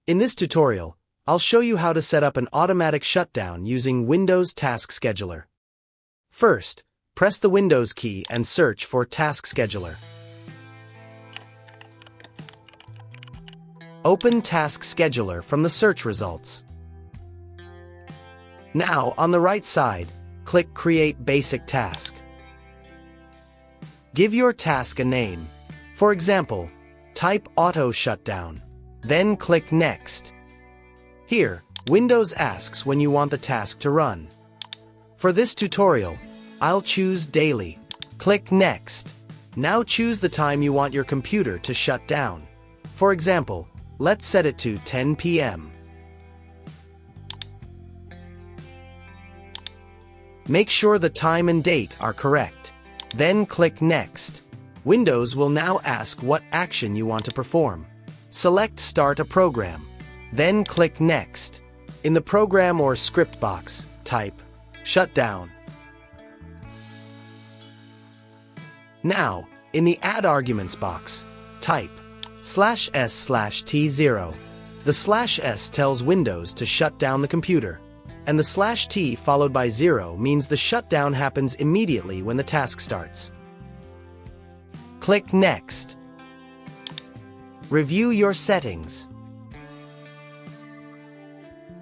In this tutorial, I'll show you how to set up an automatic shutdown using Windows Task Scheduler. First, press the Windows key and search for Task Scheduler. Open Task Scheduler from the search results. Now, on the right side, click Create Basic Task. Give your task a name. For example, type Auto Shutdown. Then click Next. Here, Windows asks when you want the task to run. For this tutorial, I'll choose Daily. Click Next. Now choose the time you want your computer to shut down. For example, let's set it to 10 p.m. Make sure the time and date are correct. Then click Next. Windows will now ask what action you want to perform. Select Start a Program. Then click Next. In the Program or Script box, type Shutdown. Now, in the Add Arguments box, type /s/t0. The /s tells Windows to shut down the computer, and the /t followed by 0 means the shutdown happens immediately when the task starts. Click Next. Review your settings.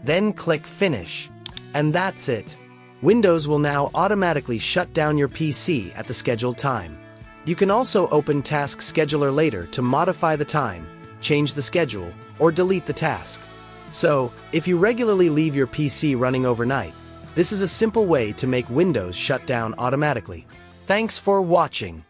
Then click Finish. And that's it. Windows will now automatically shut down your PC at the scheduled time. You can also open Task Scheduler later to modify the time, change the schedule, or delete the task. So, if you regularly leave your PC running overnight, this is a simple way to make Windows shut down automatically. Thanks for watching.